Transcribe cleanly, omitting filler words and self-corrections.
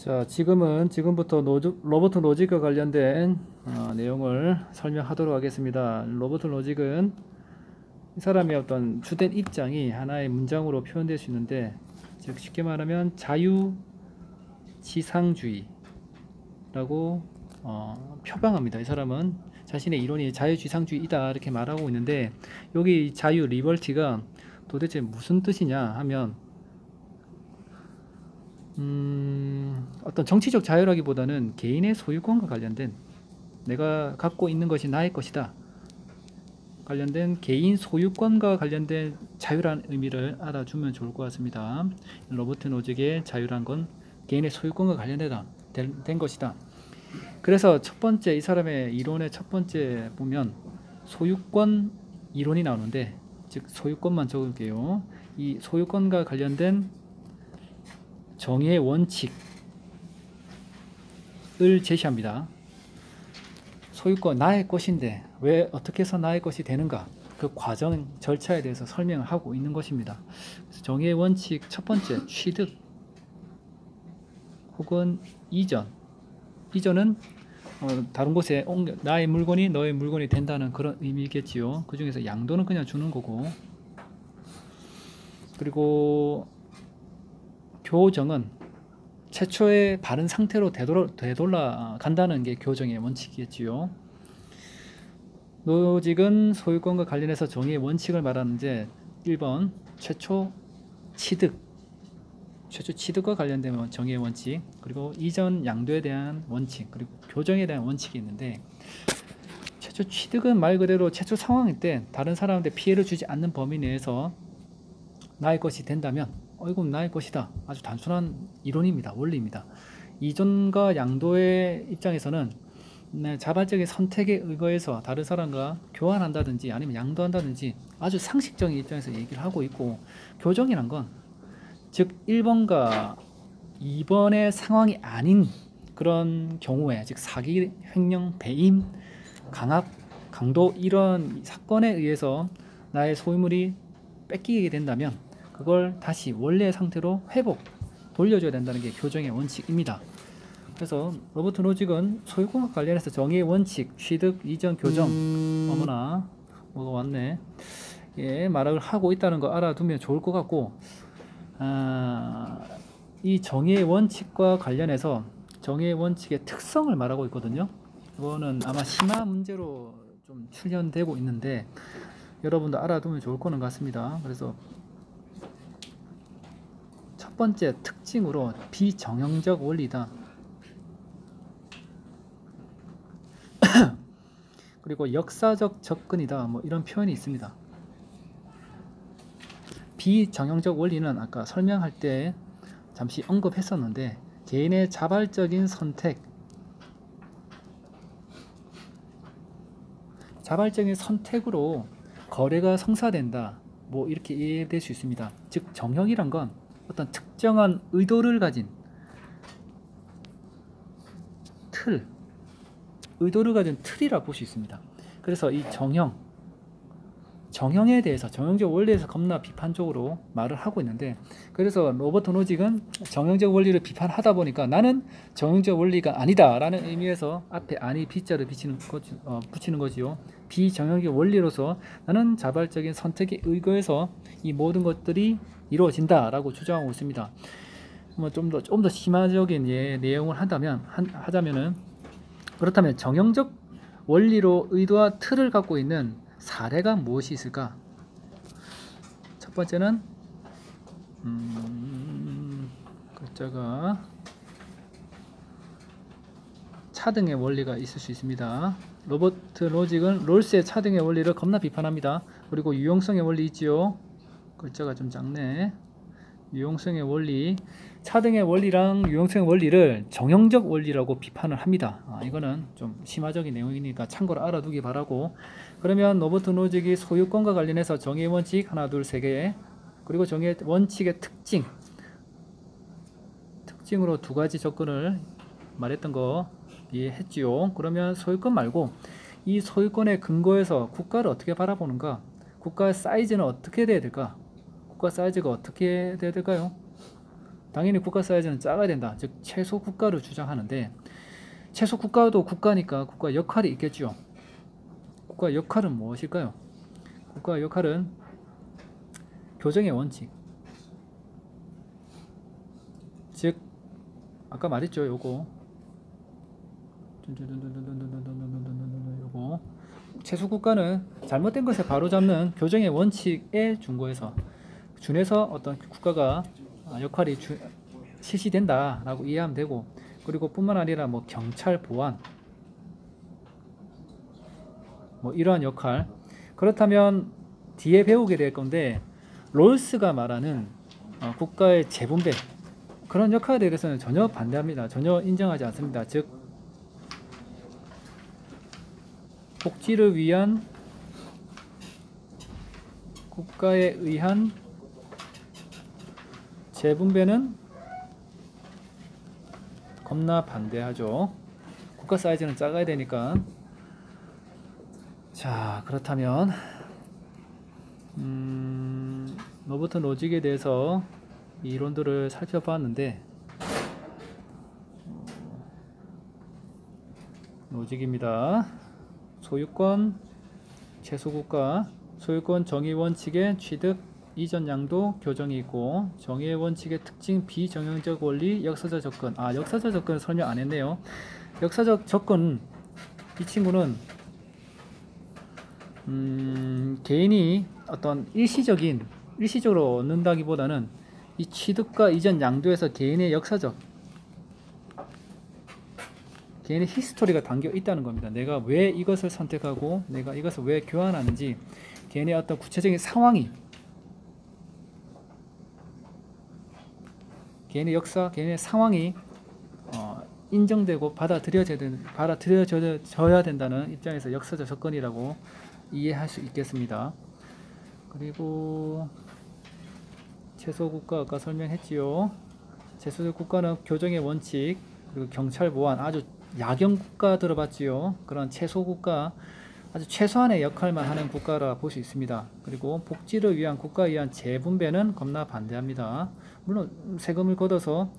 자, 지금부터 로버트 로직과 관련된 내용을 설명하도록 하겠습니다. 로버트 로직은 이 사람의 어떤 주된 입장이 하나의 문장으로 표현될 수 있는데, 즉 쉽게 말하면 자유지상주의라고 표방합니다. 이 사람은 자신의 이론이 자유지상주의이다 이렇게 말하고 있는데, 여기 자유 리버티가 도대체 무슨 뜻이냐 하면 어떤 정치적 자유라기보다는 개인의 소유권과 관련된, 내가 갖고 있는 것이 나의 것이다 관련된 개인 소유권과 관련된 자유라는 의미를 알아주면 좋을 것 같습니다. 로버트 노직의 자유란 건 개인의 소유권과 관련된 것이다. 그래서 첫 번째, 이 사람의 이론의 첫 번째 보면 소유권 이론이 나오는데, 즉 소유권만 적을게요. 이 소유권과 관련된 정의의 원칙을 제시합니다. 소유권, 나의 것인데 왜 어떻게 해서 나의 것이 되는가, 그 과정, 절차에 대해서 설명을 하고 있는 것입니다. 그래서 정의의 원칙 첫 번째, 취득 혹은 이전은 다른 곳에 나의 물건이 너의 물건이 된다는 그런 의미겠지요. 그 중에서 양도는 그냥 주는 거고, 그리고 교정은 최초의 바른 상태로 되돌아 간다는 게 교정의 원칙이겠지요. 노직은 소유권과 관련해서 정의의 원칙을 말하는데, 1번 최초 취득과 관련된 정의의 원칙, 그리고 이전 양도에 대한 원칙, 그리고 교정에 대한 원칙이 있는데, 최초 취득은 말 그대로 최초 상황일 때 다른 사람한테 피해를 주지 않는 범위 내에서 나의 것이 된다면 이건 나의 것이다. 아주 단순한 이론입니다. 원리입니다. 이전과 양도의 입장에서는 자발적인 선택에 의거해서 다른 사람과 교환한다든지 아니면 양도한다든지 아주 상식적인 입장에서 얘기를 하고 있고, 교정이란 건 즉 1번과 2번의 상황이 아닌 그런 경우에, 즉 사기, 횡령, 배임, 강압, 강도 이런 사건에 의해서 나의 소유물이 뺏기게 된다면 그걸 다시 원래의 상태로 돌려줘야 된다는 게 교정의 원칙입니다. 그래서 로버트 노직은 소유권과 관련해서 정의의 원칙, 취득, 이전, 교정, 어머나 뭐가 왔네, 예, 말을 하고 있다는 거 알아두면 좋을 것 같고, 이 정의의 원칙과 관련해서 정의의 원칙의 특성을 말하고 있거든요. 이거는 아마 심화 문제로 좀 출연되고 있는데 여러분도 알아두면 좋을 거는 같습니다. 그래서 첫 번째 특징으로 비정형적 원리다. 그리고 역사적 접근이다. 뭐 이런 표현이 있습니다. 비정형적 원리는 아까 설명할 때 잠시 언급했었는데, 개인의 자발적인 선택으로 거래가 성사된다. 뭐 이렇게 이해될 수 있습니다. 즉 정형이란 건 어떤 특정한 의도를 가진 틀이라 볼 수 있습니다. 그래서 이 정형에 대해서, 정형적 원리에서 겁나 비판적으로 말을 하고 있는데, 그래서 로버트 노직은 정형적 원리를 비판하다 보니까 나는 정형적 원리가 아니다 라는 의미에서 앞에 아니 비자를 붙이는 거지요. 비정형적 원리로서 나는 자발적인 선택에 의거해서 이 모든 것들이 이루어진다 라고 주장하고 있습니다. 뭐 좀 더 심화적인 내용을 하자면은, 그렇다면 정형적 원리로 의도와 틀을 갖고 있는 사례가 무엇이 있을까? 첫 번째는 글자가 차등의 원리가 있을 수 있습니다. 로버트 노직은 롤스의 차등의 원리를 겁나 비판합니다. 그리고 유용성의 원리 있지요. 글자가 좀 작네. 유용성의 원리, 차등의 원리랑 유용성의 원리를 정형적 원리라고 비판을 합니다. 이거는 좀 심화적인 내용이니까 참고로 알아두기 바라고, 그러면 로버트 노직이 소유권과 관련해서 정의의 원칙 하나, 둘, 세 개, 그리고 정의의 원칙의 특징으로 두 가지 접근을 말했던 거 이해했지요. 그러면 소유권 말고 이 소유권의 근거에서 국가를 어떻게 바라보는가, 국가의 사이즈는 어떻게 돼야 될까, 국가 사이즈가 어떻게 돼야 될까요? 당연히 국가 사이즈는 작아야 된다. 즉 최소 국가를 주장하는데 최소 국가도 국가니까 국가 역할이 있겠죠. 국가 역할은 무엇일까요? 국가 역할은 교정의 원칙. 즉 아까 말했죠. 요거 최소 국가는 잘못된 것을 바로잡는 교정의 원칙에 준해서 어떤 국가가 역할이 실시된다라고 이해하면 되고, 그리고 뿐만 아니라 뭐 경찰, 보안 뭐 이러한 역할. 그렇다면 뒤에 배우게 될 건데 롤스가 말하는 국가의 재분배 그런 역할에 대해서는 전혀 반대합니다. 전혀 인정하지 않습니다. 즉 복지를 위한 국가에 의한 재분배는 겁나 반대하죠. 국가 사이즈는 작아야 되니까. 자, 그렇다면 로버트 노직에 대해서 이 이론들을 살펴봤는데, 노직입니다. 소유권, 최소국가, 소유권 정의 원칙의 취득, 이전 양도, 교정이 있고, 정의의 원칙의 특징, 비정형적 원리, 역사적 접근. 역사적 접근 설명 안 했네요. 역사적 접근, 이 친구는 개인이 어떤 일시적으로 얻는다기보다는 이 취득과 이전 양도에서 개인의 히스토리가 담겨 있다는 겁니다. 내가 왜 이것을 선택하고 내가 이것을 왜 교환하는지 개인의 어떤 구체적인 상황이, 개인의 역사, 개인의 상황이 인정되고 받아들여져야 된다는 입장에서 역사적 접근이라고 이해할 수 있겠습니다. 그리고 최소국가 아까 설명했지요. 최소국가는 교정의 원칙, 그리고 경찰, 보안, 아주 야경국가 들어봤지요. 그런 최소국가, 아주 최소한의 역할만 하는 국가라 볼 수 있습니다. 그리고 복지를 위한 국가에 의한 재분배는 겁나 반대합니다. 물론 세금을 걷어서